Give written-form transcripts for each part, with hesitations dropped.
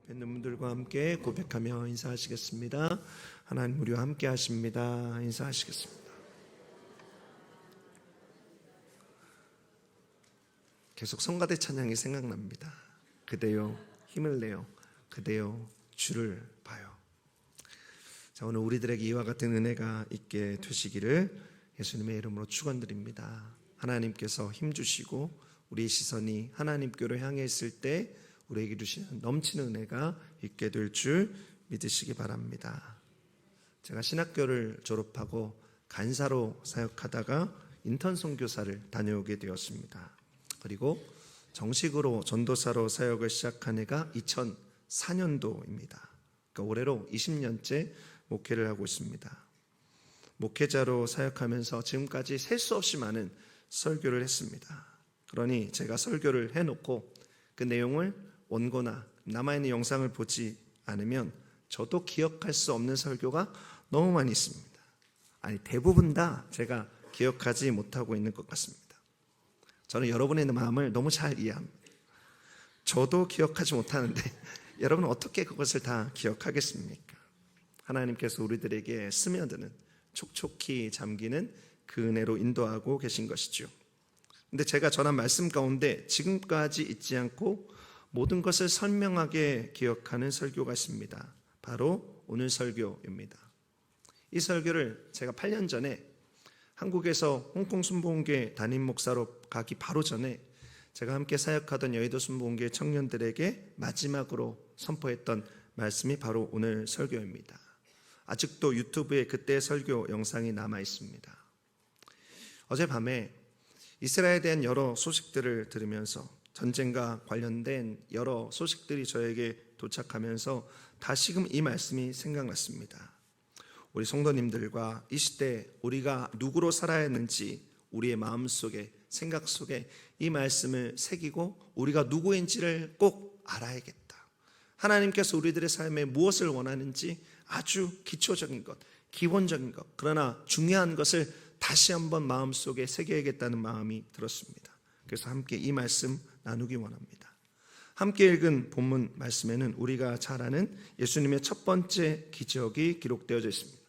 옆에 있는 분들과 함께 고백하며 인사하시겠습니다. 하나님 우리와 함께 하십니다. 인사하시겠습니다. 계속 성가대 찬양이 생각납니다. 그대여 힘을 내요, 그대여 주를 봐요. 자, 오늘 우리들에게 이와 같은 은혜가 있게 되시기를 예수님의 이름으로 축원드립니다. 하나님께서 힘 주시고 우리의 시선이 하나님께로 향해 있을 때 우리에게 주시는 넘치는 은혜가 있게 될 줄 믿으시기 바랍니다. 제가 신학교를 졸업하고 간사로 사역하다가 인턴 선교사를 다녀오게 되었습니다. 그리고 정식으로 전도사로 사역을 시작한 해가 2004년도입니다. 그러니까 올해로 20년째 목회를 하고 있습니다. 목회자로 사역하면서 지금까지 셀 수 없이 많은 설교를 했습니다. 그러니 제가 설교를 해놓고 그 내용을 원고나 남아있는 영상을 보지 않으면 저도 기억할 수 없는 설교가 너무 많이 있습니다. 아니, 대부분 다 제가 기억하지 못하고 있는 것 같습니다. 저는 여러분의 마음을 너무 잘 이해합니다. 저도 기억하지 못하는데 여러분은 어떻게 그것을 다 기억하겠습니까? 하나님께서 우리들에게 스며드는 촉촉히 잠기는 그 은혜로 인도하고 계신 것이죠. 근데 제가 전한 말씀 가운데 지금까지 잊지 않고 모든 것을 선명하게 기억하는 설교가 있습니다. 바로 오늘 설교입니다. 이 설교를 제가 8년 전에 한국에서 홍콩 순복음교회 담임 목사로 가기 바로 전에 제가 함께 사역하던 여의도 순복음교회 청년들에게 마지막으로 선포했던 말씀이 바로 오늘 설교입니다. 아직도 유튜브에 그때의 설교 영상이 남아 있습니다. 어젯밤에 이스라엘에 대한 여러 소식들을 들으면서 전쟁과 관련된 여러 소식들이 저에게 도착하면서 다시금 이 말씀이 생각났습니다. 우리 성도님들과 이 시대 우리가 누구로 살아야 하는지 우리의 마음속에 생각 속에 이 말씀을 새기고 우리가 누구인지를 꼭 알아야겠다. 하나님께서 우리들의 삶에 무엇을 원하는지 아주 기초적인 것, 기본적인 것, 그러나 중요한 것을 다시 한번 마음속에 새겨야겠다는 마음이 들었습니다. 그래서 함께 이 말씀 나누기 원합니다. 함께 읽은 본문 말씀에는 우리가 잘 아는 예수님의 첫 번째 기적이 기록되어져 있습니다.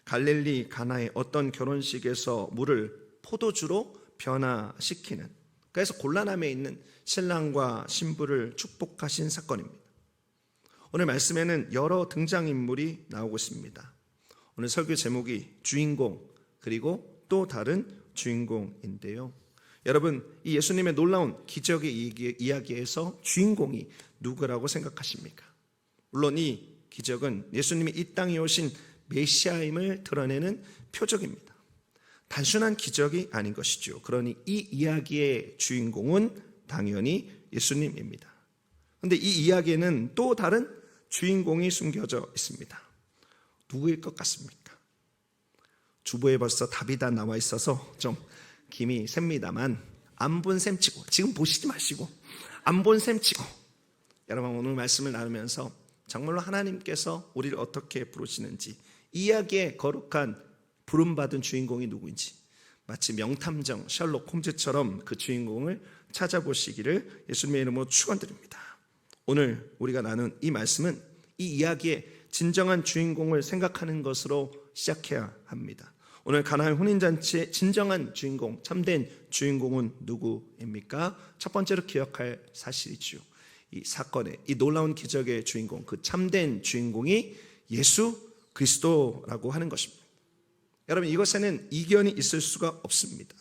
갈릴리 가나의 어떤 결혼식에서 물을 포도주로 변화시키는, 그래서 곤란함에 있는 신랑과 신부를 축복하신 사건입니다. 오늘 말씀에는 여러 등장인물이 나오고 있습니다. 오늘 설교 제목이 주인공 그리고 또 다른 주인공인데요. 여러분, 이 예수님의 놀라운 기적의 이야기에서 주인공이 누구라고 생각하십니까? 물론 이 기적은 예수님이 이 땅에 오신 메시아임을 드러내는 표적입니다. 단순한 기적이 아닌 것이죠. 그러니 이 이야기의 주인공은 당연히 예수님입니다. 그런데 이 이야기에는 또 다른 주인공이 숨겨져 있습니다. 누구일 것 같습니까? 주보에 벌써 답이 다 나와 있어서 좀 김이 셉니다만 안 본 셈 치고, 지금 보시지 마시고 안 본 셈 치고 여러분 오늘 말씀을 나누면서 정말로 하나님께서 우리를 어떻게 부르시는지, 이야기의 거룩한 부름받은 주인공이 누구인지 마치 명탐정 셜록 홈즈처럼 그 주인공을 찾아보시기를 예수님의 이름으로 축원드립니다. 오늘 우리가 나눈 이 말씀은 이 이야기의 진정한 주인공을 생각하는 것으로 시작해야 합니다. 오늘 가나의 혼인잔치의 진정한 주인공, 참된 주인공은 누구입니까? 첫 번째로 기억할 사실이죠. 이 사건의, 이 놀라운 기적의 주인공, 그 참된 주인공이 예수 그리스도라고 하는 것입니다. 여러분, 이것에는 이견이 있을 수가 없습니다.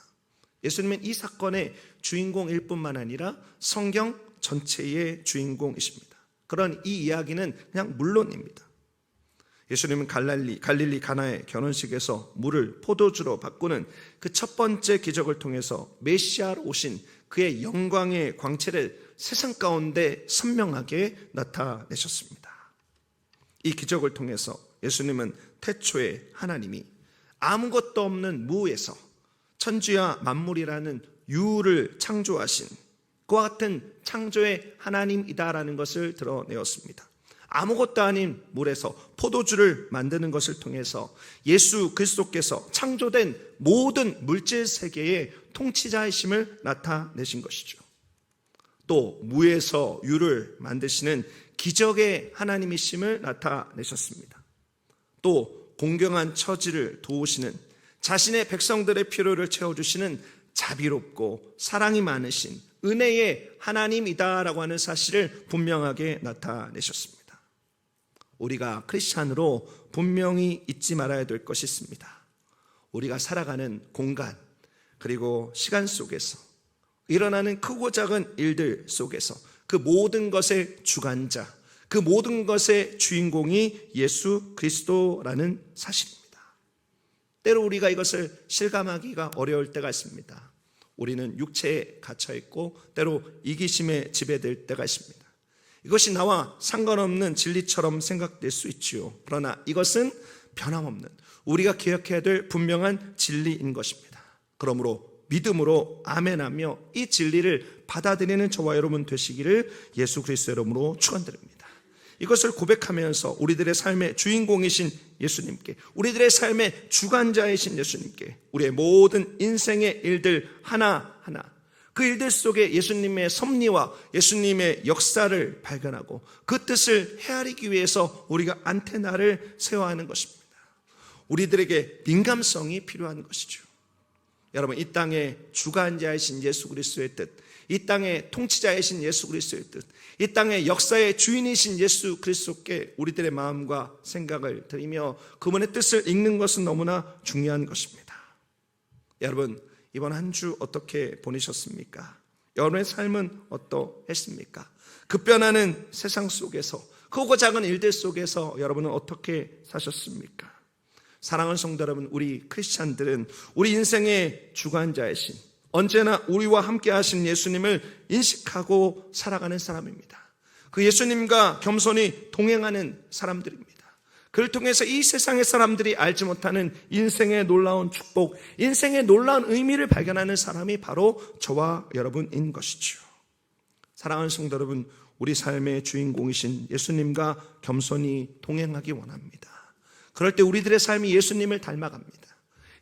예수님은 이 사건의 주인공일 뿐만 아니라 성경 전체의 주인공이십니다. 그런 이 이야기는 그냥 물론입니다. 예수님은 갈릴리 가나의 결혼식에서 물을 포도주로 바꾸는 그 첫 번째 기적을 통해서 메시아로 오신 그의 영광의 광채를 세상 가운데 선명하게 나타내셨습니다. 이 기적을 통해서 예수님은 태초에 하나님이 아무것도 없는 무에서 천지와 만물이라는 유를 창조하신 그와 같은 창조의 하나님이다라는 것을 드러내었습니다. 아무것도 아닌 물에서 포도주를 만드는 것을 통해서 예수 그리스도께서 창조된 모든 물질 세계의 통치자이심을 나타내신 것이죠. 또 무에서 유를 만드시는 기적의 하나님이심을 나타내셨습니다. 또 공경한 처지를 도우시는, 자신의 백성들의 필요를 채워주시는 자비롭고 사랑이 많으신 은혜의 하나님이다라고 하는 사실을 분명하게 나타내셨습니다. 우리가 크리스찬으로 분명히 잊지 말아야 될 것이 있습니다. 우리가 살아가는 공간 그리고 시간 속에서 일어나는 크고 작은 일들 속에서 그 모든 것의 주관자, 그 모든 것의 주인공이 예수 그리스도라는 사실입니다. 때로 우리가 이것을 실감하기가 어려울 때가 있습니다. 우리는 육체에 갇혀 있고 때로 이기심에 지배될 때가 있습니다. 이것이 나와 상관없는 진리처럼 생각될 수 있지요. 그러나 이것은 변함없는, 우리가 기억해야 될 분명한 진리인 것입니다. 그러므로 믿음으로 아멘하며 이 진리를 받아들이는 저와 여러분 되시기를 예수 그리스도의 이름으로 축원드립니다. 이것을 고백하면서 우리들의 삶의 주인공이신 예수님께, 우리들의 삶의 주관자이신 예수님께 우리의 모든 인생의 일들 하나하나, 그 일들 속에 예수님의 섭리와 예수님의 역사를 발견하고 그 뜻을 헤아리기 위해서 우리가 안테나를 세워야 하는 것입니다. 우리들에게 민감성이 필요한 것이죠. 여러분, 이 땅의 주관자이신 예수 그리스도의 뜻, 이 땅의 통치자이신 예수 그리스도의 뜻, 이 땅의 역사의 주인이신 예수 그리스도께 우리들의 마음과 생각을 드리며 그분의 뜻을 읽는 것은 너무나 중요한 것입니다. 여러분, 이번 한 주 어떻게 보내셨습니까? 여러분의 삶은 어떠했습니까? 급변하는 세상 속에서, 크고 작은 일들 속에서 여러분은 어떻게 사셨습니까? 사랑하는 성도 여러분, 우리 크리스찬들은 우리 인생의 주관자이신, 언제나 우리와 함께 하신 예수님을 인식하고 살아가는 사람입니다. 그 예수님과 겸손히 동행하는 사람들입니다. 그를 통해서 이 세상의 사람들이 알지 못하는 인생의 놀라운 축복, 인생의 놀라운 의미를 발견하는 사람이 바로 저와 여러분인 것이죠. 사랑하는 성도 여러분, 우리 삶의 주인공이신 예수님과 겸손히 동행하기 원합니다. 그럴 때 우리들의 삶이 예수님을 닮아갑니다.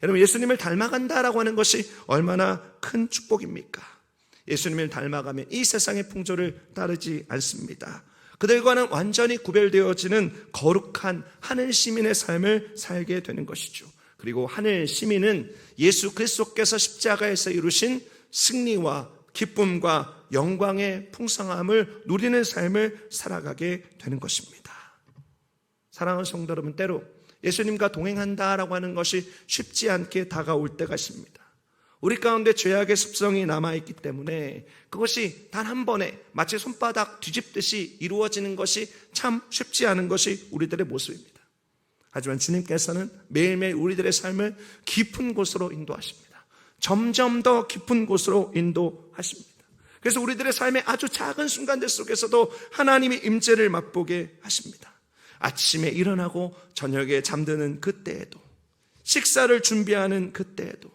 여러분, 예수님을 닮아간다라고 하는 것이 얼마나 큰 축복입니까? 예수님을 닮아가면 이 세상의 풍조를 따르지 않습니다. 그들과는 완전히 구별되어지는 거룩한 하늘 시민의 삶을 살게 되는 것이죠. 그리고 하늘 시민은 예수 그리스도께서 십자가에서 이루신 승리와 기쁨과 영광의 풍성함을 누리는 삶을 살아가게 되는 것입니다. 사랑하는 성도 여러분, 때로 예수님과 동행한다라고 하는 것이 쉽지 않게 다가올 때가 있습니다. 우리 가운데 죄악의 습성이 남아있기 때문에 그것이 단 한 번에 마치 손바닥 뒤집듯이 이루어지는 것이 참 쉽지 않은 것이 우리들의 모습입니다. 하지만 주님께서는 매일매일 우리들의 삶을 깊은 곳으로 인도하십니다. 점점 더 깊은 곳으로 인도하십니다. 그래서 우리들의 삶의 아주 작은 순간들 속에서도 하나님의 임재를 맛보게 하십니다. 아침에 일어나고 저녁에 잠드는 그때에도, 식사를 준비하는 그때에도,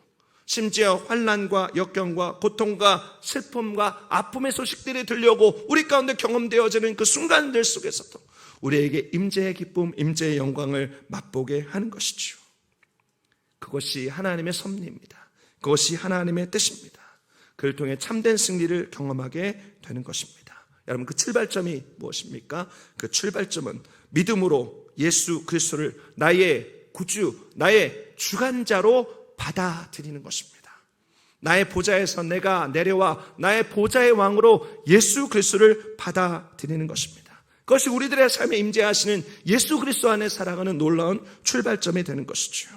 심지어 환난과 역경과 고통과 슬픔과 아픔의 소식들이 들려오고 우리 가운데 경험되어지는 그 순간들 속에서도 우리에게 임재의 기쁨, 임재의 영광을 맛보게 하는 것이죠. 그것이 하나님의 섭리입니다. 그것이 하나님의 뜻입니다. 그를 통해 참된 승리를 경험하게 되는 것입니다. 여러분, 그 출발점이 무엇입니까? 그 출발점은 믿음으로 예수 그리스도를 나의 구주, 나의 주관자로 받아들이는 것입니다. 나의 보좌에서 내가 내려와 나의 보좌의 왕으로 예수 그리스도를 받아들이는 것입니다. 그것이 우리들의 삶에 임재하시는 예수 그리스도 안에 살아가는 놀라운 출발점이 되는 것이죠.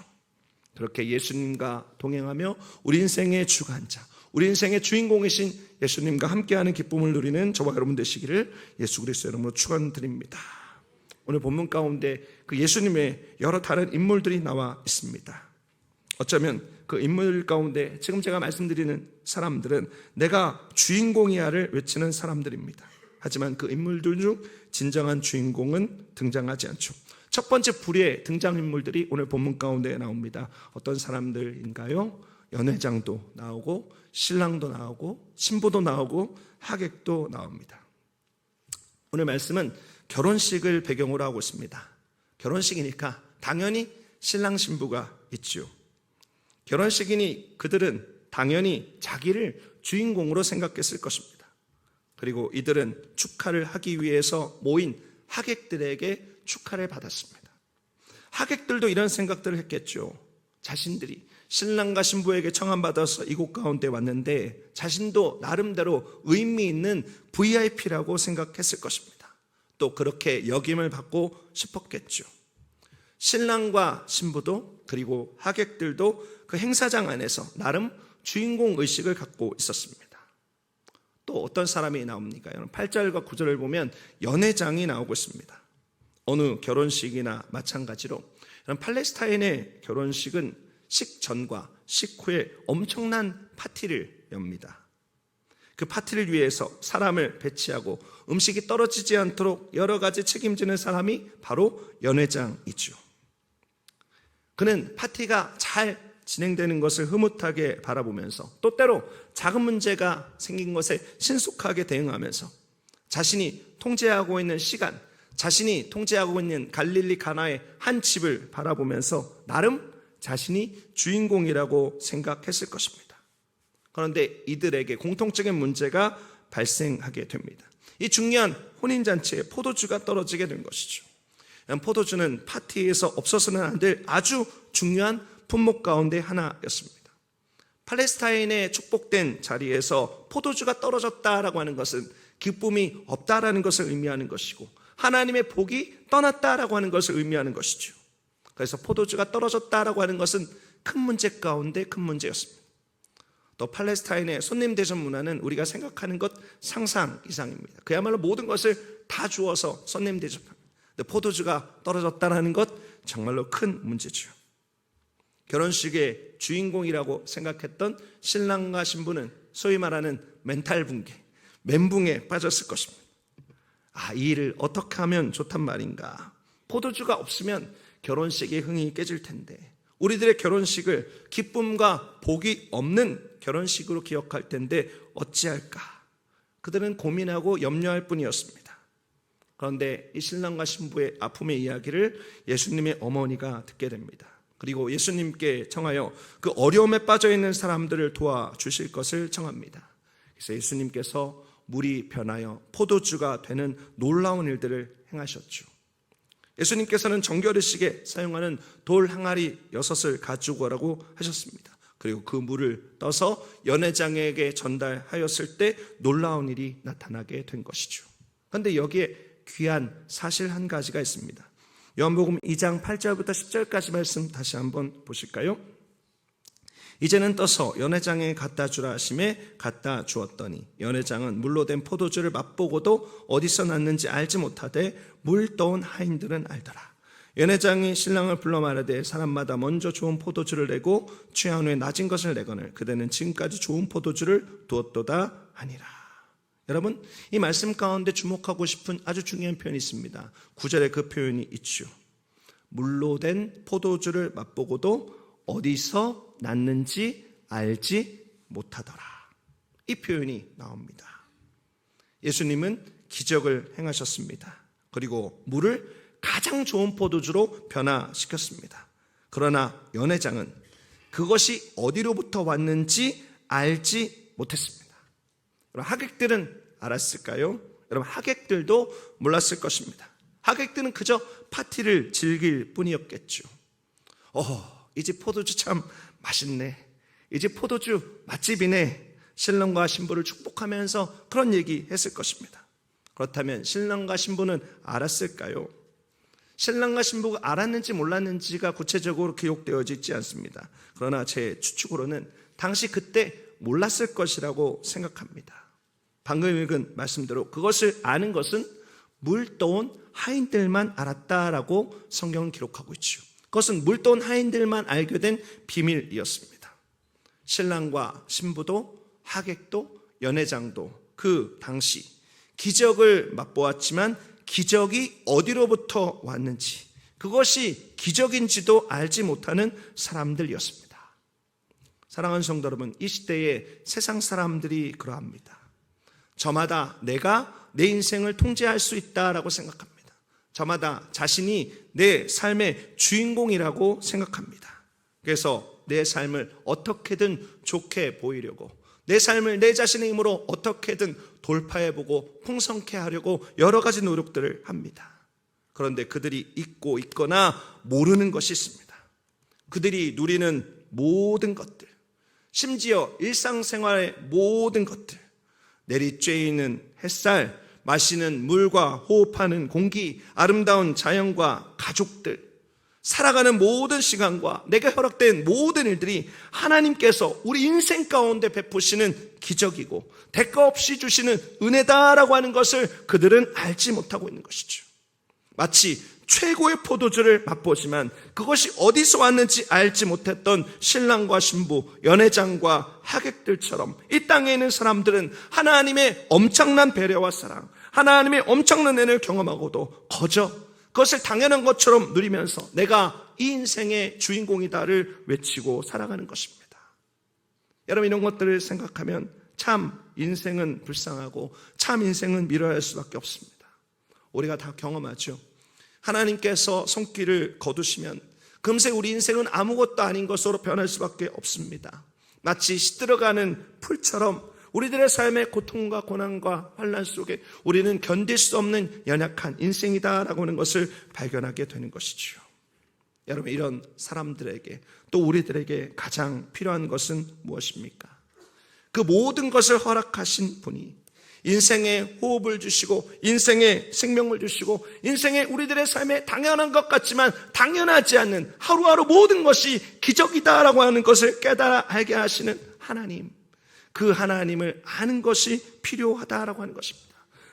그렇게 예수님과 동행하며 우리 인생의 주관자, 우리 인생의 주인공이신 예수님과 함께하는 기쁨을 누리는 저와 여러분 되시기를 예수 그리스도의 이름으로 축원드립니다. 오늘 본문 가운데 그 예수님의 여러 다른 인물들이 나와 있습니다. 어쩌면 그 인물 가운데 지금 제가 말씀드리는 사람들은 내가 주인공이야를 외치는 사람들입니다. 하지만 그 인물들 중 진정한 주인공은 등장하지 않죠. 첫 번째 불의 등장인물들이 오늘 본문 가운데 나옵니다. 어떤 사람들인가요? 연회장도 나오고 신랑도 나오고 신부도 나오고 하객도 나옵니다. 오늘 말씀은 결혼식을 배경으로 하고 있습니다. 결혼식이니까 당연히 신랑 신부가 있죠. 결혼식이니 그들은 당연히 자기를 주인공으로 생각했을 것입니다. 그리고 이들은 축하를 하기 위해서 모인 하객들에게 축하를 받았습니다. 하객들도 이런 생각들을 했겠죠. 자신들이 신랑과 신부에게 청함받아서 이곳 가운데 왔는데 자신도 나름대로 의미 있는 VIP라고 생각했을 것입니다. 또 그렇게 역임을 받고 싶었겠죠. 신랑과 신부도 그리고 하객들도 그 행사장 안에서 나름 주인공 의식을 갖고 있었습니다. 또 어떤 사람이 나옵니까? 8절과 9절을 보면 연회장이 나오고 있습니다. 어느 결혼식이나 마찬가지로 팔레스타인의 결혼식은 식전과 식후에 엄청난 파티를 엽니다. 그 파티를 위해서 사람을 배치하고 음식이 떨어지지 않도록 여러 가지 책임지는 사람이 바로 연회장이죠. 그는 파티가 잘 진행되는 것을 흐뭇하게 바라보면서 또 때로 작은 문제가 생긴 것에 신속하게 대응하면서 자신이 통제하고 있는 시간, 자신이 통제하고 있는 갈릴리 가나의 한 집을 바라보면서 나름 자신이 주인공이라고 생각했을 것입니다. 그런데 이들에게 공통적인 문제가 발생하게 됩니다. 이 중요한 혼인잔치에 포도주가 떨어지게 된 것이죠. 포도주는 파티에서 없어서는 안 될 아주 중요한 품목 가운데 하나였습니다. 팔레스타인의 축복된 자리에서 포도주가 떨어졌다라고 하는 것은 기쁨이 없다라는 것을 의미하는 것이고 하나님의 복이 떠났다라고 하는 것을 의미하는 것이죠. 그래서 포도주가 떨어졌다라고 하는 것은 큰 문제 가운데 큰 문제였습니다. 또 팔레스타인의 손님 대접 문화는 우리가 생각하는 것 상상 이상입니다. 그야말로 모든 것을 다 주어서 손님 대접합니다. 근데 포도주가 떨어졌다라는 것 정말로 큰 문제죠. 결혼식의 주인공이라고 생각했던 신랑과 신부는 소위 말하는 멘탈 붕괴, 멘붕에 빠졌을 것입니다. 이 일을 어떻게 하면 좋단 말인가? 포도주가 없으면 결혼식의 흥이 깨질 텐데 우리들의 결혼식을 기쁨과 복이 없는 결혼식으로 기억할 텐데 어찌할까? 그들은 고민하고 염려할 뿐이었습니다. 그런데 이 신랑과 신부의 아픔의 이야기를 예수님의 어머니가 듣게 됩니다. 그리고 예수님께 청하여 그 어려움에 빠져있는 사람들을 도와주실 것을 청합니다. 그래서 예수님께서 물이 변하여 포도주가 되는 놀라운 일들을 행하셨죠. 예수님께서는 정결의식에 사용하는 돌 항아리 6을 가지고 오라고 하셨습니다. 그리고 그 물을 떠서 연회장에게 전달하였을 때 놀라운 일이 나타나게 된 것이죠. 그런데 여기에 귀한 사실 한 가지가 있습니다. 요한복음 2장 8절부터 10절까지 말씀 다시 한번 보실까요? 이제는 떠서 연회장에 갖다 주라 하심에 갖다 주었더니 연회장은 물로 된 포도주를 맛보고도 어디서 났는지 알지 못하되 물 떠온 하인들은 알더라. 연회장이 신랑을 불러 말하되 사람마다 먼저 좋은 포도주를 내고 취한 후에 낮은 것을 내거늘 그대는 지금까지 좋은 포도주를 두었도다 하니라. 여러분, 이 말씀 가운데 주목하고 싶은 아주 중요한 표현이 있습니다. 9절에 그 표현이 있죠. 물로 된 포도주를 맛보고도 어디서 났는지 알지 못하더라. 이 표현이 나옵니다. 예수님은 기적을 행하셨습니다. 그리고 물을 가장 좋은 포도주로 변화시켰습니다. 그러나 연회장은 그것이 어디로부터 왔는지 알지 못했습니다. 여러분, 하객들은 알았을까요? 여러분, 하객들도 몰랐을 것입니다. 하객들은 그저 파티를 즐길 뿐이었겠죠. 이 집 포도주 참 맛있네. 이 집 포도주 맛집이네. 신랑과 신부를 축복하면서 그런 얘기 했을 것입니다. 그렇다면 신랑과 신부는 알았을까요? 신랑과 신부가 알았는지 몰랐는지가 구체적으로 기록되어져 있지 않습니다. 그러나 제 추측으로는 당시 그때 몰랐을 것이라고 생각합니다. 방금 읽은 말씀대로 그것을 아는 것은 물 떠온 하인들만 알았다라고 성경은 기록하고 있죠. 그것은 물 떠온 하인들만 알게 된 비밀이었습니다. 신랑과 신부도 하객도 연회장도 그 당시 기적을 맛보았지만 기적이 어디로부터 왔는지 그것이 기적인지도 알지 못하는 사람들이었습니다. 사랑하는 성도 여러분, 이 시대의 세상 사람들이 그러합니다. 저마다 내가 내 인생을 통제할 수 있다라고 생각합니다. 저마다 자신이 내 삶의 주인공이라고 생각합니다. 그래서 내 삶을 어떻게든 좋게 보이려고 내 삶을 내 자신의 힘으로 어떻게든 돌파해보고 풍성케 하려고 여러 가지 노력들을 합니다. 그런데 그들이 잊고 있거나 모르는 것이 있습니다. 그들이 누리는 모든 것들, 심지어 일상생활의 모든 것들, 내리쬐이는 햇살, 마시는 물과 호흡하는 공기, 아름다운 자연과 가족들, 살아가는 모든 시간과 내가 허락된 모든 일들이 하나님께서 우리 인생 가운데 베푸시는 기적이고 대가 없이 주시는 은혜다라고 하는 것을 그들은 알지 못하고 있는 것이죠. 마치 최고의 포도주를 맛보지만 그것이 어디서 왔는지 알지 못했던 신랑과 신부, 연회장과 하객들처럼 이 땅에 있는 사람들은 하나님의 엄청난 배려와 사랑, 하나님의 엄청난 은혜를 경험하고도 거저 그것을 당연한 것처럼 누리면서 내가 이 인생의 주인공이다를 외치고 살아가는 것입니다. 여러분, 이런 것들을 생각하면 참 인생은 불쌍하고 참 인생은 미뤄야 할 수밖에 없습니다. 우리가 다 경험하죠. 하나님께서 손길을 거두시면 금세 우리 인생은 아무것도 아닌 것으로 변할 수밖에 없습니다. 마치 시들어가는 풀처럼 우리들의 삶의 고통과 고난과 환난 속에 우리는 견딜 수 없는 연약한 인생이다라고 하는 것을 발견하게 되는 것이죠. 여러분, 이런 사람들에게 또 우리들에게 가장 필요한 것은 무엇입니까? 그 모든 것을 허락하신 분이 인생의 호흡을 주시고 인생의 생명을 주시고 인생의 우리들의 삶에 당연한 것 같지만 당연하지 않는 하루하루 모든 것이 기적이다라고 하는 것을 깨달아 알게 하시는 하나님, 그 하나님을 아는 것이 필요하다라고 하는 것입니다.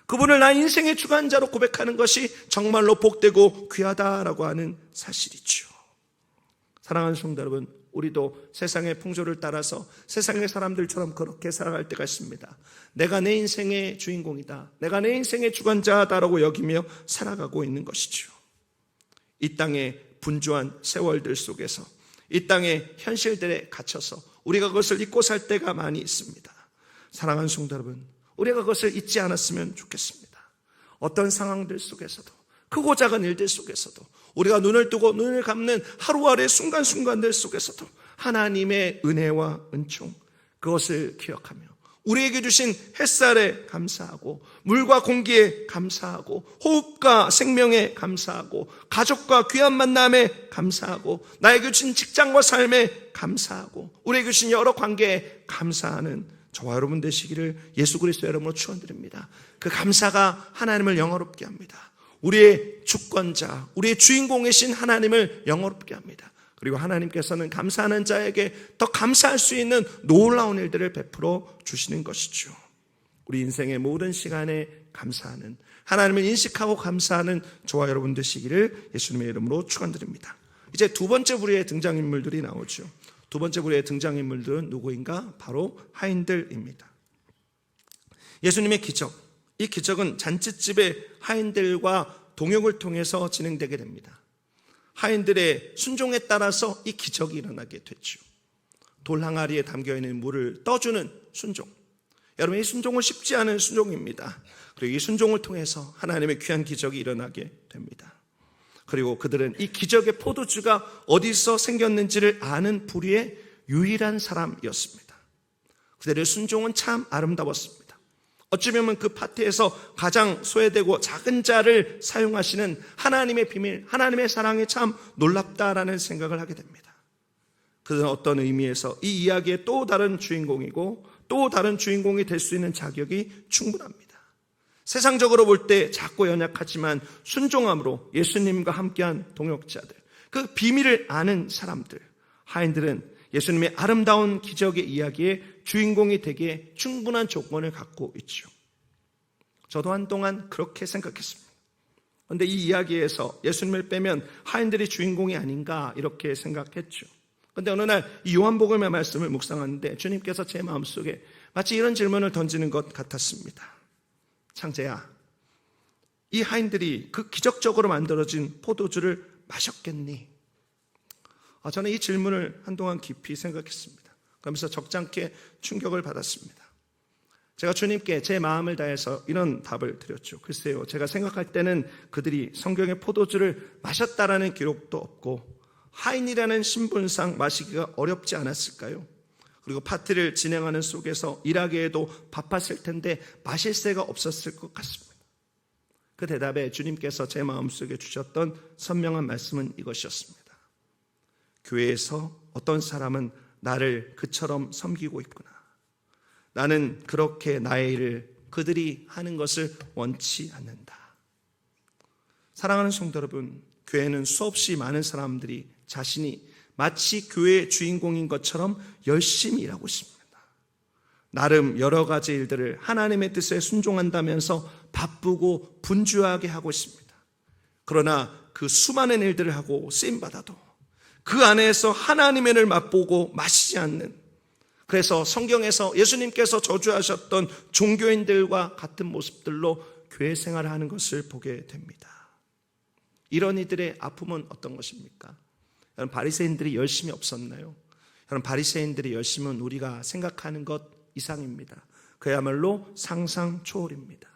그분을 나의 인생의 주관자로 고백하는 것이 정말로 복되고 귀하다라고 하는 사실이죠. 사랑하는 성도 여러분, 우리도 세상의 풍조를 따라서 세상의 사람들처럼 그렇게 살아갈 때가 있습니다. 내가 내 인생의 주인공이다, 내가 내 인생의 주관자다라고 여기며 살아가고 있는 것이죠. 이 땅의 분주한 세월들 속에서, 이 땅의 현실들에 갇혀서 우리가 그것을 잊고 살 때가 많이 있습니다. 사랑하는 성도 여러분, 우리가 그것을 잊지 않았으면 좋겠습니다. 어떤 상황들 속에서도, 크고 작은 일들 속에서도, 우리가 눈을 뜨고 눈을 감는 하루하루의 순간순간들 속에서도 하나님의 은혜와 은총, 그것을 기억하며 우리에게 주신 햇살에 감사하고 물과 공기에 감사하고 호흡과 생명에 감사하고 가족과 귀한 만남에 감사하고 나에게 주신 직장과 삶에 감사하고 우리에게 주신 여러 관계에 감사하는 저와 여러분 되시기를 예수 그리스도의 이름으로 축원드립니다. 그 감사가 하나님을 영화롭게 합니다. 우리의 주권자, 우리의 주인공이신 하나님을 영화롭게 합니다. 그리고 하나님께서는 감사하는 자에게 더 감사할 수 있는 놀라운 일들을 베풀어 주시는 것이죠. 우리 인생의 모든 시간에 감사하는, 하나님을 인식하고 감사하는 저와 여러분 되시기를 예수님의 이름으로 축원드립니다. 이제 두 번째 부류의 등장인물들이 나오죠. 두 번째 부류의 등장인물들은 누구인가? 바로 하인들입니다. 예수님의 기적, 이 기적은 잔치집의 하인들과 동역을 통해서 진행되게 됩니다. 하인들의 순종에 따라서 이 기적이 일어나게 됐죠. 돌 항아리에 담겨있는 물을 떠주는 순종. 여러분, 이 순종은 쉽지 않은 순종입니다. 그리고 이 순종을 통해서 하나님의 귀한 기적이 일어나게 됩니다. 그리고 그들은 이 기적의 포도주가 어디서 생겼는지를 아는 부류의 유일한 사람이었습니다. 그들의 순종은 참 아름다웠습니다. 어찌 보면 그 파티에서 가장 소외되고 작은 자를 사용하시는 하나님의 비밀, 하나님의 사랑이 참 놀랍다라는 생각을 하게 됩니다. 그는 어떤 의미에서 이 이야기의 또 다른 주인공이고 또 다른 주인공이 될 수 있는 자격이 충분합니다. 세상적으로 볼 때 작고 연약하지만 순종함으로 예수님과 함께한 동역자들, 그 비밀을 아는 사람들, 하인들은 예수님의 아름다운 기적의 이야기의 주인공이 되기에 충분한 조건을 갖고 있죠. 저도 한동안 그렇게 생각했습니다. 그런데 이 이야기에서 예수님을 빼면 하인들이 주인공이 아닌가 이렇게 생각했죠. 그런데 어느 날 이 요한복음의 말씀을 묵상하는데 주님께서 제 마음속에 마치 이런 질문을 던지는 것 같았습니다. 창재야, 이 하인들이 그 기적적으로 만들어진 포도주를 마셨겠니? 저는 이 질문을 한동안 깊이 생각했습니다. 그러면서 적잖게 충격을 받았습니다. 제가 주님께 제 마음을 다해서 이런 답을 드렸죠. 글쎄요, 제가 생각할 때는 그들이 성경의 포도주를 마셨다라는 기록도 없고 하인이라는 신분상 마시기가 어렵지 않았을까요? 그리고 파티를 진행하는 속에서 일하기에도 바빴을 텐데 마실 새가 없었을 것 같습니다. 그 대답에 주님께서 제 마음속에 주셨던 선명한 말씀은 이것이었습니다. 교회에서 어떤 사람은 나를 그처럼 섬기고 있구나. 나는 그렇게 나의 일을 그들이 하는 것을 원치 않는다. 사랑하는 성도 여러분, 교회는 수없이 많은 사람들이 자신이 마치 교회의 주인공인 것처럼 열심히 일하고 있습니다. 나름 여러 가지 일들을 하나님의 뜻에 순종한다면서 바쁘고 분주하게 하고 있습니다. 그러나 그 수많은 일들을 하고 쓰임받아도 그 안에서 하나님의 일을 맛보고 마시지 않는, 그래서 성경에서 예수님께서 저주하셨던 종교인들과 같은 모습들로 교회 생활을 하는 것을 보게 됩니다. 이런 이들의 아픔은 어떤 것입니까? 여러분, 바리새인들이 열심이 없었나요? 여러분, 바리새인들의 열심은 우리가 생각하는 것 이상입니다. 그야말로 상상 초월입니다.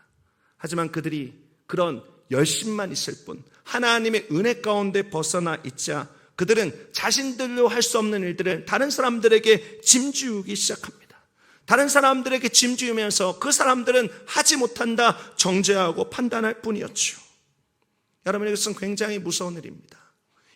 하지만 그들이 그런 열심만 있을 뿐 하나님의 은혜 가운데 벗어나 있자 그들은 자신들로 할 수 없는 일들을 다른 사람들에게 짐지우기 시작합니다. 다른 사람들에게 짐지우면서 그 사람들은 하지 못한다 정죄하고 판단할 뿐이었죠. 여러분, 이것은 굉장히 무서운 일입니다.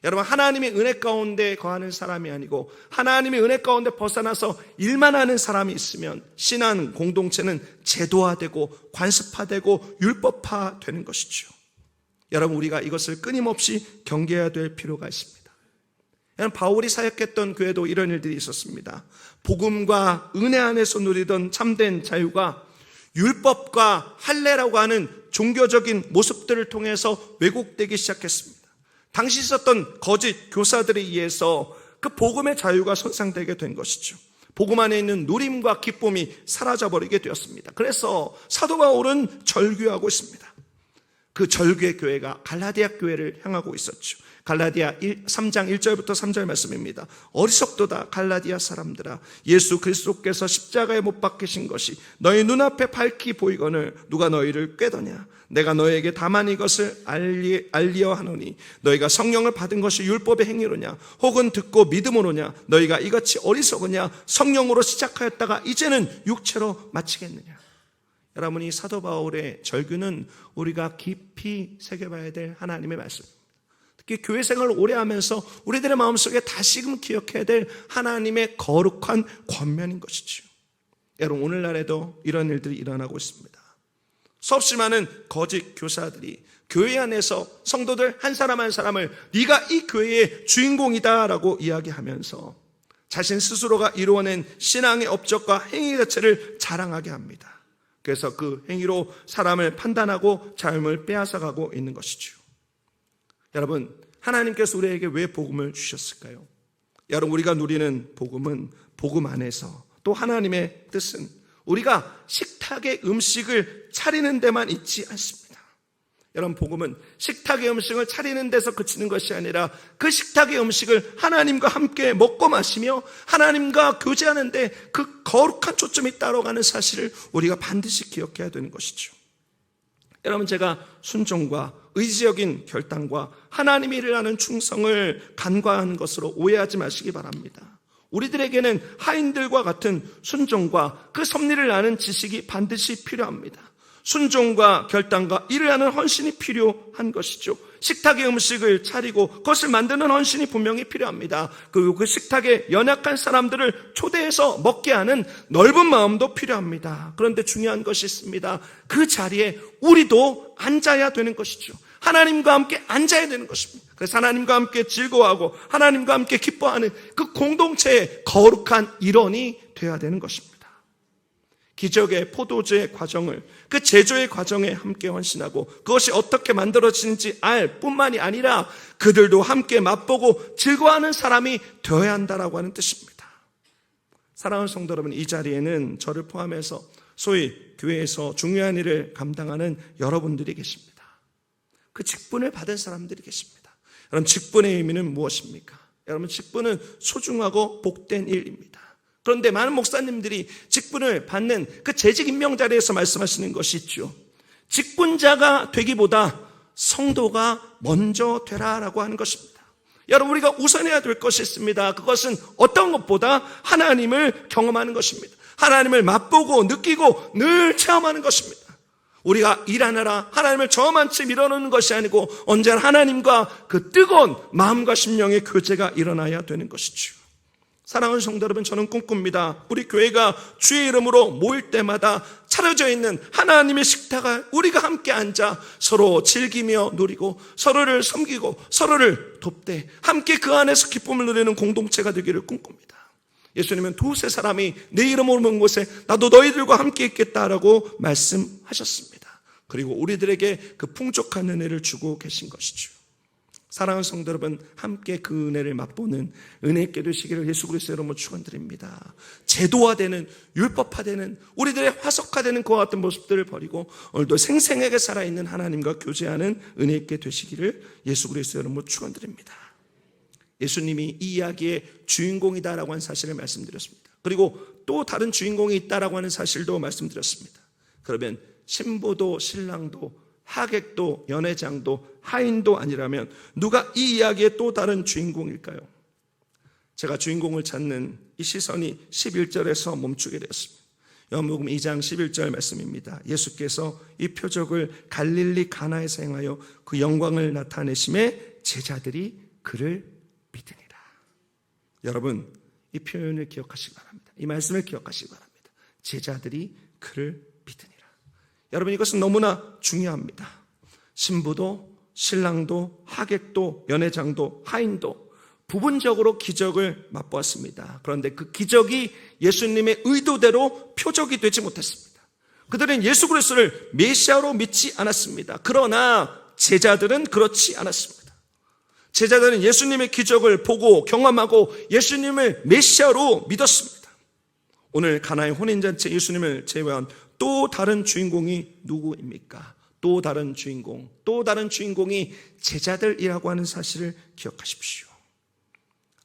여러분, 하나님의 은혜 가운데 거하는 사람이 아니고 하나님의 은혜 가운데 벗어나서 일만 하는 사람이 있으면 신앙 공동체는 제도화되고 관습화되고 율법화되는 것이죠. 여러분, 우리가 이것을 끊임없이 경계해야 될 필요가 있습니다. 여러분, 바울이 사역했던 교회도 이런 일들이 있었습니다. 복음과 은혜 안에서 누리던 참된 자유가 율법과 할례라고 하는 종교적인 모습들을 통해서 왜곡되기 시작했습니다. 당시 있었던 거짓 교사들에 의해서 그 복음의 자유가 손상되게 된 것이죠. 복음 안에 있는 누림과 기쁨이 사라져버리게 되었습니다. 그래서 사도 바울은 절규하고 있습니다. 그 절규의 교회가 갈라디아 교회를 향하고 있었죠. 갈라디아 3장 1절부터 3절 말씀입니다. 어리석도다 갈라디아 사람들아, 예수 그리스도께서 십자가에 못 박히신 것이 너희 눈앞에 밝히 보이거늘 누가 너희를 꾀더냐. 내가 너희에게 다만 이것을 알리어 하노니 너희가 성령을 받은 것이 율법의 행위로냐 혹은 듣고 믿음으로냐. 너희가 이같이 어리석으냐. 성령으로 시작하였다가 이제는 육체로 마치겠느냐. 여러분, 이 사도 바울의 절규는 우리가 깊이 새겨봐야 될 하나님의 말씀입니다. 특히 교회 생활을 오래 하면서 우리들의 마음속에 다시금 기억해야 될 하나님의 거룩한 권면인 것이죠. 여러분, 오늘날에도 이런 일들이 일어나고 있습니다. 수없이 많은 거짓 교사들이 교회 안에서 성도들 한 사람 한 사람을 네가 이 교회의 주인공이다 라고 이야기하면서 자신 스스로가 이루어낸 신앙의 업적과 행위 자체를 자랑하게 합니다. 그래서 그 행위로 사람을 판단하고 삶을 빼앗아가고 있는 것이죠. 여러분, 하나님께서 우리에게 왜 복음을 주셨을까요? 여러분, 우리가 누리는 복음은 복음 안에서, 또 하나님의 뜻은 우리가 식탁의 음식을 차리는 데만 있지 않습니다. 여러분, 복음은 식탁의 음식을 차리는 데서 그치는 것이 아니라 그 식탁의 음식을 하나님과 함께 먹고 마시며 하나님과 교제하는데 그 거룩한 초점이 따라가는 사실을 우리가 반드시 기억해야 되는 것이죠. 여러분, 제가 순종과 의지적인 결단과 하나님의 일을 하는 충성을 간과한 것으로 오해하지 마시기 바랍니다. 우리들에게는 하인들과 같은 순종과 그 섭리를 아는 지식이 반드시 필요합니다. 순종과 결단과 일을 하는 헌신이 필요한 것이죠. 식탁의 음식을 차리고 그것을 만드는 헌신이 분명히 필요합니다. 그리고 그 식탁에 연약한 사람들을 초대해서 먹게 하는 넓은 마음도 필요합니다. 그런데 중요한 것이 있습니다. 그 자리에 우리도 앉아야 되는 것이죠. 하나님과 함께 앉아야 되는 것입니다. 그래서 하나님과 함께 즐거워하고 하나님과 함께 기뻐하는 그 공동체의 거룩한 일원이 되어야 되는 것입니다. 기적의 포도주의 과정을, 그 제조의 과정에 함께 헌신하고 그것이 어떻게 만들어지는지 알 뿐만이 아니라 그들도 함께 맛보고 즐거워하는 사람이 되어야 한다라고 하는 뜻입니다. 사랑하는 성도 여러분, 이 자리에는 저를 포함해서 소위 교회에서 중요한 일을 감당하는 여러분들이 계십니다. 그 직분을 받은 사람들이 계십니다. 여러분, 직분의 의미는 무엇입니까? 여러분, 직분은 소중하고 복된 일입니다. 그런데 많은 목사님들이 직분을 받는 그 재직 임명 자리에서 말씀하시는 것이 있죠. 직분자가 되기보다 성도가 먼저 되라라고 하는 것입니다. 여러분, 우리가 우선해야 될 것이 있습니다. 그것은 어떤 것보다 하나님을 경험하는 것입니다. 하나님을 맛보고 느끼고 늘 체험하는 것입니다. 우리가 일하느라 하나님을 저만 채 밀어넣는 것이 아니고 언제나 하나님과 그 뜨거운 마음과 심령의 교제가 일어나야 되는 것이죠. 사랑하는 성도 여러분, 저는 꿈꿉니다. 우리 교회가 주의 이름으로 모일 때마다 차려져 있는 하나님의 식탁에 우리가 함께 앉아 서로 즐기며 누리고 서로를 섬기고 서로를 돕되 함께 그 안에서 기쁨을 누리는 공동체가 되기를 꿈꿉니다. 예수님은 두세 사람이 내 이름으로 모인 곳에 나도 너희들과 함께 있겠다라고 말씀하셨습니다. 그리고 우리들에게 그 풍족한 은혜를 주고 계신 것이죠. 사랑하는 성도 여러분, 함께 그 은혜를 맛보는 은혜 있게 되시기를 예수 그리스도의 이름으로 축원드립니다. 제도화되는, 율법화되는, 우리들의 화석화되는 그와 같은 모습들을 버리고 오늘도 생생하게 살아있는 하나님과 교제하는 은혜 있게 되시기를 예수 그리스도의 이름으로 축원드립니다. 예수님이 이 이야기의 주인공이다라고 하는 사실을 말씀드렸습니다. 그리고 또 다른 주인공이 있다라고 하는 사실도 말씀드렸습니다. 그러면 신부도 신랑도 하객도 연회장도 하인도 아니라면 누가 이 이야기의 또 다른 주인공일까요? 제가 주인공을 찾는 이 시선이 11절에서 멈추게 되었습니다. 요한복음 2장 11절 말씀입니다. 예수께서 이 표적을 갈릴리 가나에서 행하여 그 영광을 나타내심에 제자들이 그를 믿으니라. 여러분, 이 표현을 기억하시기 바랍니다. 이 말씀을 기억하시기 바랍니다. 제자들이 그를 믿으니라. 여러분, 이것은 너무나 중요합니다. 신부도 신랑도 하객도 연회장도 하인도 부분적으로 기적을 맛보았습니다. 그런데 그 기적이 예수님의 의도대로 표적이 되지 못했습니다. 그들은 예수 그리스도를 메시아로 믿지 않았습니다. 그러나 제자들은 그렇지 않았습니다. 제자들은 예수님의 기적을 보고 경험하고 예수님을 메시아로 믿었습니다. 오늘 가나의 혼인잔치 예수님을 제외한 또 다른 주인공이 누구입니까? 또 다른 주인공이 제자들이라고 하는 사실을 기억하십시오.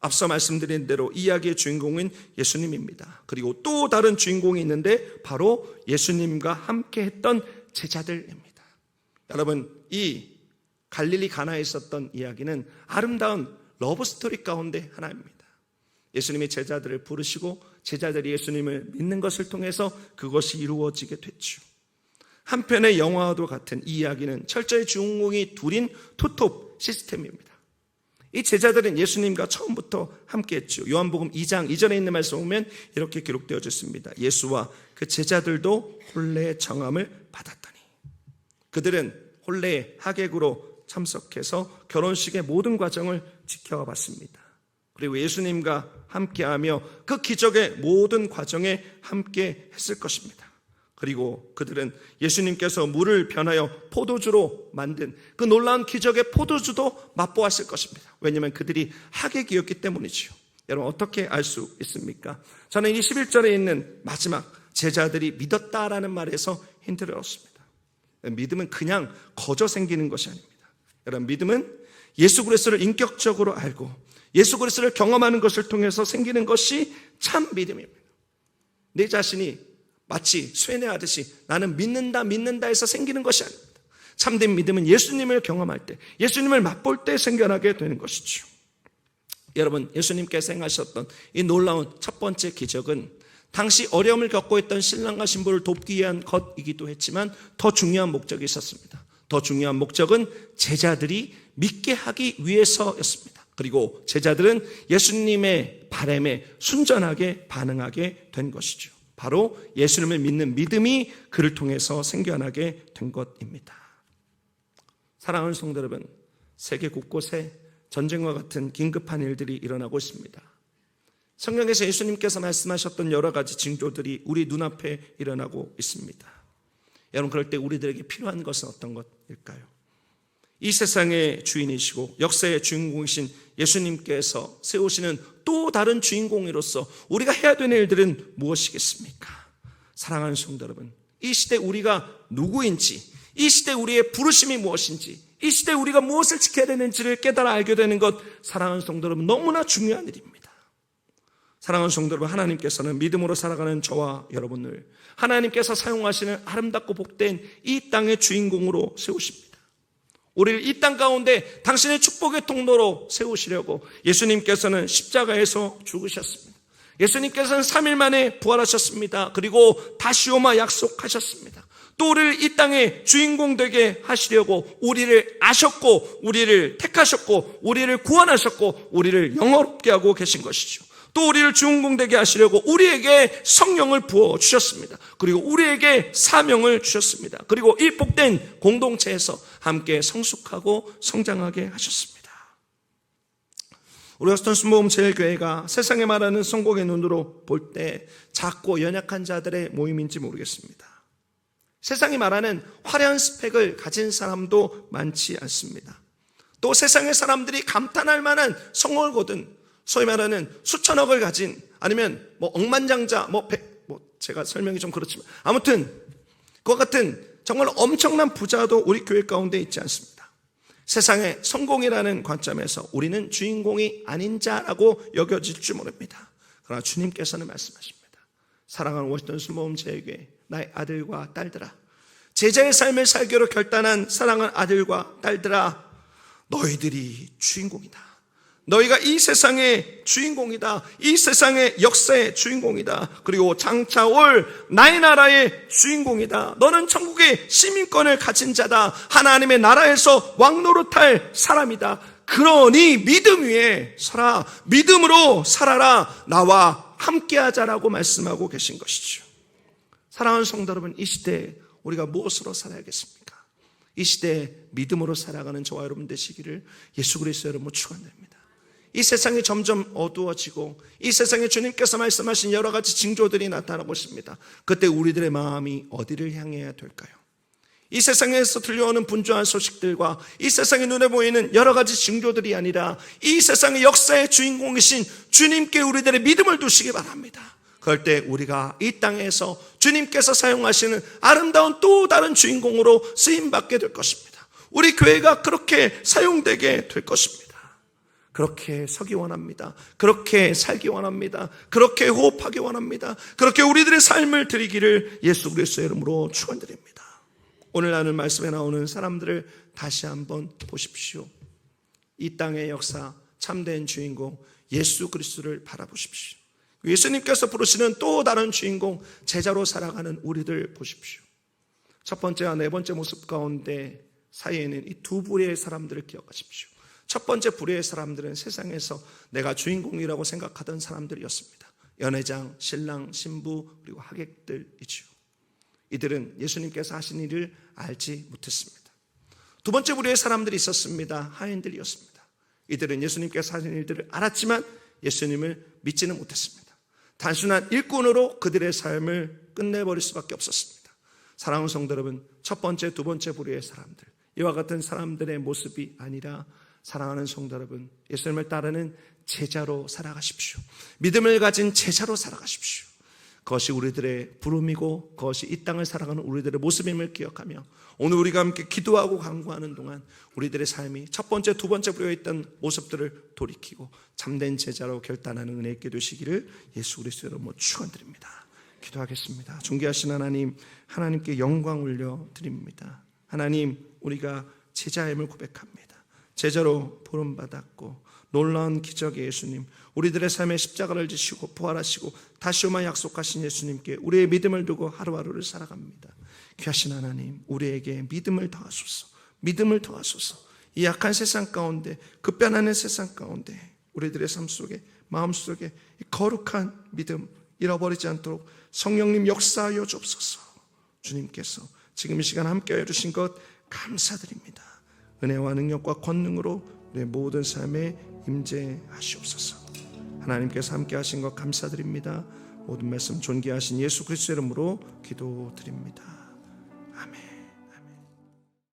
앞서 말씀드린 대로 이야기의 주인공은 예수님입니다. 그리고 또 다른 주인공이 있는데 바로 예수님과 함께 했던 제자들입니다. 여러분, 이 갈릴리 가나에 있었던 이야기는 아름다운 러브스토리 가운데 하나입니다. 예수님이 제자들을 부르시고 제자들이 예수님을 믿는 것을 통해서 그것이 이루어지게 됐죠. 한편의 영화와도 같은 이 이야기는 철저히 주인공이 둘인 투톱 시스템입니다. 이 제자들은 예수님과 처음부터 함께했죠. 요한복음 2장 2절에 있는 말씀 보면 이렇게 기록되어 있습니다. 예수와 그 제자들도 혼례의 정함을 받았더니 그들은 혼례의 하객으로 참석해서 결혼식의 모든 과정을 지켜와 봤습니다. 그리고 예수님과 함께하며 그 기적의 모든 과정에 함께 했을 것입니다. 그리고 그들은 예수님께서 물을 변하여 포도주로 만든 그 놀라운 기적의 포도주도 맛보았을 것입니다. 왜냐하면 그들이 하객이었기 때문이죠. 여러분, 어떻게 알 수 있습니까? 저는 이 11절에 있는 마지막 제자들이 믿었다라는 말에서 힌트를 얻습니다. 믿음은 그냥 거저 생기는 것이 아닙니다. 여러분, 믿음은 예수 그리스도를 인격적으로 알고 예수 그리스도를 경험하는 것을 통해서 생기는 것이 참 믿음입니다. 내 자신이 마치 쇠뇌하듯이 나는 믿는다 해서 생기는 것이 아닙니다. 참된 믿음은 예수님을 경험할 때, 예수님을 맛볼 때 생겨나게 되는 것이죠. 여러분, 예수님께서 행하셨던 이 놀라운 첫 번째 기적은 당시 어려움을 겪고 있던 신랑과 신부를 돕기 위한 것이기도 했지만 더 중요한 목적이 있었습니다. 더 중요한 목적은 제자들이 믿게 하기 위해서였습니다. 그리고 제자들은 예수님의 바람에 순전하게 반응하게 된 것이죠. 바로 예수님을 믿는 믿음이 그를 통해서 생겨나게 된 것입니다. 사랑하는 성도 여러분, 세계 곳곳에 전쟁과 같은 긴급한 일들이 일어나고 있습니다. 성경에서 예수님께서 말씀하셨던 여러 가지 징조들이 우리 눈앞에 일어나고 있습니다. 여러분, 그럴 때 우리들에게 필요한 것은 어떤 것일까요? 이 세상의 주인이시고 역사의 주인공이신 예수님께서 세우시는 또 다른 주인공으로서 우리가 해야 되는 일들은 무엇이겠습니까? 사랑하는 성도 여러분, 이 시대 우리가 누구인지, 이 시대 우리의 부르심이 무엇인지, 이 시대 우리가 무엇을 지켜야 되는지를 깨달아 알게 되는 것, 사랑하는 성도 여러분, 너무나 중요한 일입니다. 사랑하는 성도 여러분, 하나님께서는 믿음으로 살아가는 저와 여러분을 하나님께서 사용하시는 아름답고 복된 이 땅의 주인공으로 세우십니다. 우리를 이 땅 가운데 당신의 축복의 통로로 세우시려고 예수님께서는 십자가에서 죽으셨습니다. 예수님께서는 3일 만에 부활하셨습니다. 그리고 다시 오마 약속하셨습니다. 또 우리를 이 땅의 주인공 되게 하시려고 우리를 아셨고, 우리를 택하셨고, 우리를 구원하셨고, 우리를 영원롭게 하고 계신 것이죠. 또 우리를 주인공 되게 하시려고 우리에게 성령을 부어주셨습니다. 그리고 우리에게 사명을 주셨습니다. 그리고 이 복된 공동체에서 함께 성숙하고 성장하게 하셨습니다. 우리 허스턴 순복음 제일교회가 세상에 말하는 성공의 눈으로 볼 때 작고 연약한 자들의 모임인지 모르겠습니다. 세상이 말하는 화려한 스펙을 가진 사람도 많지 않습니다. 또 세상의 사람들이 감탄할 만한 성공을 거둔, 소위 말하는 수천억을 가진, 아니면 억만장자, 제가 설명이 좀 그렇지만 아무튼 그와 같은 정말 엄청난 부자도 우리 교회 가운데 있지 않습니다. 세상의 성공이라는 관점에서 우리는 주인공이 아닌 자라고 여겨질 줄 모릅니다. 그러나 주님께서는 말씀하십니다. 사랑하는 워싱턴 순복음 제일교회 나의 아들과 딸들아, 제자의 삶을 살기로 결단한 사랑하는 아들과 딸들아, 너희들이 주인공이다. 너희가 이 세상의 주인공이다. 이 세상의 역사의 주인공이다. 그리고 장차 올 나의 나라의 주인공이다. 너는 천국의 시민권을 가진 자다. 하나님의 나라에서 왕노릇할 사람이다. 그러니 믿음 위에 서라. 믿음으로 살아라. 나와 함께하자라고 말씀하고 계신 것이죠. 사랑하는 성도 여러분, 이 시대에 우리가 무엇으로 살아야겠습니까? 이 시대에 믿음으로 살아가는 저와 여러분 되시기를 예수 그리스도의 이름으로 축원드립니다. 이 세상이 점점 어두워지고 이 세상에 주님께서 말씀하신 여러 가지 징조들이 나타나고 있습니다. 그때 우리들의 마음이 어디를 향해야 될까요? 이 세상에서 들려오는 분주한 소식들과 이 세상의 눈에 보이는 여러 가지 징조들이 아니라 이 세상의 역사의 주인공이신 주님께 우리들의 믿음을 두시기 바랍니다. 그럴 때 우리가 이 땅에서 주님께서 사용하시는 아름다운 또 다른 주인공으로 쓰임받게 될 것입니다. 우리 교회가 그렇게 사용되게 될 것입니다. 그렇게 서기 원합니다. 그렇게 살기 원합니다. 그렇게 호흡하기 원합니다. 그렇게 우리들의 삶을 드리기를 예수 그리스도의 이름으로 축원드립니다. 오늘 나눌 말씀에 나오는 사람들을 다시 한번 보십시오. 이 땅의 역사 참된 주인공 예수 그리스도를 바라보십시오. 예수님께서 부르시는 또 다른 주인공 제자로 살아가는 우리들 보십시오. 첫 번째와 네 번째 모습 가운데 사이에는 이 두 부류의 사람들을 기억하십시오. 첫 번째 부류의 사람들은 세상에서 내가 주인공이라고 생각하던 사람들이었습니다. 연회장, 신랑, 신부, 그리고 하객들이죠. 이들은 예수님께서 하신 일을 알지 못했습니다. 두 번째 부류의 사람들이 있었습니다. 하인들이었습니다. 이들은 예수님께서 하신 일들을 알았지만 예수님을 믿지는 못했습니다. 단순한 일꾼으로 그들의 삶을 끝내버릴 수밖에 없었습니다. 사랑하는 성도 여러분, 첫 번째, 두 번째 부류의 사람들, 이와 같은 사람들의 모습이 아니라 사랑하는 성도 여러분, 예수님을 따르는 제자로 살아가십시오. 믿음을 가진 제자로 살아가십시오. 그것이 우리들의 부름이고 그것이 이 땅을 살아가는 우리들의 모습임을 기억하며 오늘 우리가 함께 기도하고 간구하는 동안 우리들의 삶이 첫 번째, 두 번째 부류에 있던 모습들을 돌이키고 참된 제자로 결단하는 은혜 있게 되시기를 예수 그리스도의 이름으로 축원드립니다. 기도하겠습니다. 존귀하신 하나님, 하나님께 영광 올려드립니다. 하나님, 우리가 제자임을 고백합니다. 제자로 부름받았고 놀라운 기적의 예수님, 우리들의 삶에 십자가를 지시고 부활하시고 다시 오마 약속하신 예수님께 우리의 믿음을 두고 하루하루를 살아갑니다. 귀하신 하나님, 우리에게 믿음을 더하소서. 믿음을 더하소서. 이 약한 세상 가운데, 급변하는 세상 가운데 우리들의 삶 속에, 마음 속에 이 거룩한 믿음 잃어버리지 않도록 성령님 역사하여 주옵소서. 주님께서 지금 이 시간 함께하여 주신 것 감사드립니다. 은혜와 능력과 권능으로 우리의 모든 삶에 임재하시옵소서. 하나님께서 함께 하신 것 감사드립니다. 모든 말씀 존귀하신 예수 그리스도의 이름으로 기도드립니다. 아멘.